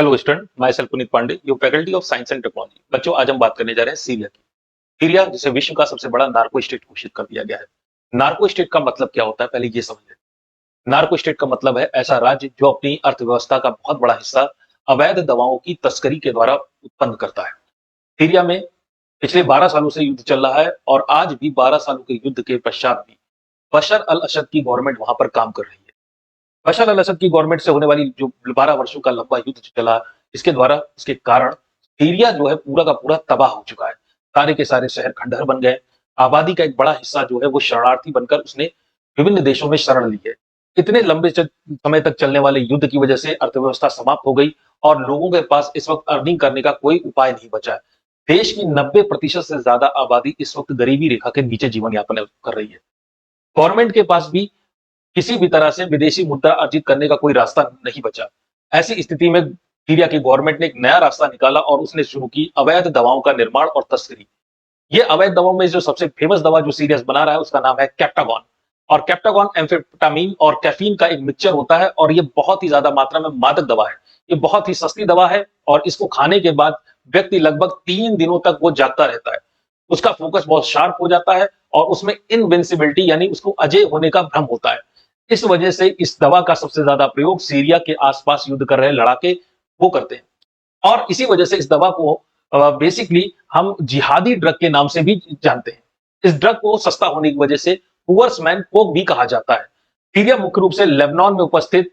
Hello student, myself Puneet Pandey, your faculty of science and technology. बच्चों, आज हम बात करने जा रहे हैं सीरिया की। सीरिया जिसे विश्व का सबसे बड़ा नार्को स्टेट घोषित कर दिया गया है। नार्को स्टेट का मतलब क्या होता है, पहले ये समझ लें। नार्को स्टेट का मतलब है ऐसा राज्य जो अपनी अर्थव्यवस्था का बहुत बड़ा हिस्सा अवैध दवाओं की तस्करी के द्वारा उत्पन्न करता है। सीरिया में पिछले 12 सालों से युद्ध चल रहा है और आज भी 12 सालों के युद्ध के पश्चात भी बशर अल असद की गवर्नमेंट वहां पर काम कर रही है। बशर अल असद की गवर्नमेंट से होने वाली जो 12 वर्षों का लंबा युद्ध चला, इसके कारण सीरिया जो है पूरा का पूरा तबाह हो चुका है। सारे के सारे शहर खंडहर बन गए। आबादी का एक बड़ा हिस्सा जो है वो शरणार्थी बनकर उसने विभिन्न देशों में शरण ली है। इतने लंबे समय तक चलने वाले युद्ध की वजह से अर्थव्यवस्था समाप्त हो गई और लोगों के पास इस वक्त अर्निंग करने का कोई उपाय नहीं बचा है। देश की 90% से ज्यादा आबादी इस वक्त गरीबी रेखा के नीचे जीवन यापन कर रही है। गवर्नमेंट के पास भी किसी भी तरह से विदेशी मुद्रा अर्जित करने का कोई रास्ता नहीं बचा। ऐसी स्थिति में सीरिया की गवर्नमेंट ने एक नया रास्ता निकाला और उसने शुरू की अवैध दवाओं का निर्माण और तस्करी। ये अवैध दवाओं में जो सबसे फेमस दवा जो सीरिया बना रहा है उसका नाम है कैप्टागॉन। और कैप्टागॉन एम्फेटामीन और कैफीन का एक मिक्सचर होता है और ये बहुत ही ज्यादा मात्रा में मादक दवा है। ये बहुत ही सस्ती दवा है और इसको खाने के बाद व्यक्ति लगभग 3 दिनों तक वो जागता रहता है। उसका फोकस बहुत शार्प हो जाता है और उसमें इनविंसिबिलिटी यानी उसको अजय होने का भ्रम होता है। इस वजह से इस दवा का सबसे ज्यादा प्रयोग सीरिया के आसपास युद्ध कर रहे लड़ाके वो करते हैं और इसी वजह से इस दवा को बेसिकली हम जिहादी ड्रग के नाम से भी जानते हैं। इस ड्रग को सस्ता होने की वजह से पुअर्समैन कोक भी कहा जाता है। सीरिया मुख्य रूप से लेबनान में उपस्थित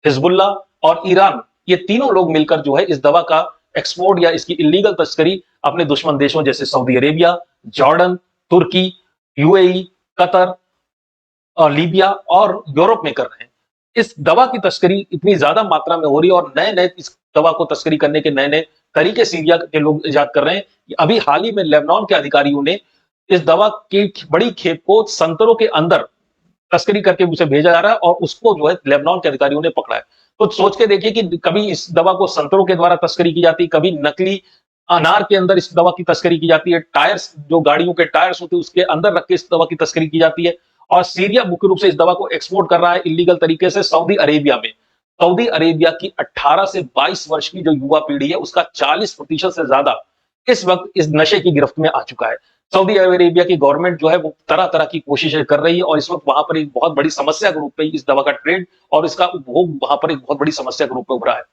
हिजबुल्ला और ईरान, ये तीनों लोग मिलकर जो है इस दवा का एक्सपोर्ट या इसकी इलीगल तस्करी अपने दुश्मन देशों जैसे सऊदी अरेबिया, जॉर्डन, तुर्की, यूएई, कतर और लीबिया और यूरोप में कर रहे हैं। इस दवा की तस्करी इतनी ज्यादा मात्रा में हो रही है और नए नए इस दवा को तस्करी करने के नए नए तरीके सीरिया के लोग इजाद कर रहे हैं। अभी हाल ही में लेबनान के अधिकारियों ने इस दवा की बड़ी खेप को संतरों के अंदर तस्करी करके उसे भेजा जा रहा है और उसको जो है लेबनान के अधिकारियों ने पकड़ा है। तो सोच के देखिए कि कभी इस दवा को संतरों के द्वारा तस्करी की जाती है, कभी नकली अनार के अंदर इस दवा की तस्करी की जाती है, टायर्स जो गाड़ियों के टायर्स होते हैं उसके अंदर रख के इस दवा की तस्करी की जाती है। और सीरिया मुख्य रूप से इस दवा को एक्सपोर्ट कर रहा है इलीगल तरीके से सऊदी अरेबिया में। सऊदी अरेबिया की 18 से 22 वर्ष की जो युवा पीढ़ी है उसका 40% से ज्यादा इस वक्त इस नशे की गिरफ्त में आ चुका है। सऊदी अरेबिया की गवर्नमेंट जो है वो तरह तरह की कोशिशें कर रही है और इस वक्त वहां पर एक बहुत बड़ी समस्या के रूप में इस दवा का ट्रेड और इसका उपभोग वहां पर एक बहुत बड़ी समस्या के रूप में उभरा है।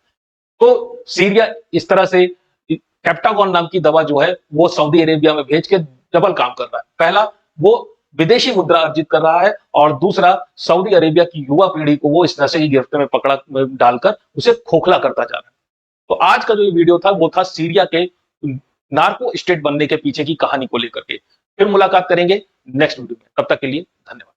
तो सीरिया इस तरह से कैप्टागॉन नाम की दवा जो है वो सऊदी अरेबिया में भेज के डबल काम कर रहा है। पहला, वो विदेशी मुद्रा अर्जित कर रहा है और दूसरा, सऊदी अरेबिया की युवा पीढ़ी को वो इस नशे की गिरफ्त में पकड़ा डालकर उसे खोखला करता जा रहा है। तो आज का जो ये वीडियो था वो था सीरिया के नार्को स्टेट बनने के पीछे की कहानी को लेकर के। फिर मुलाकात करेंगे नेक्स्ट वीडियो में। तब तक के लिए धन्यवाद।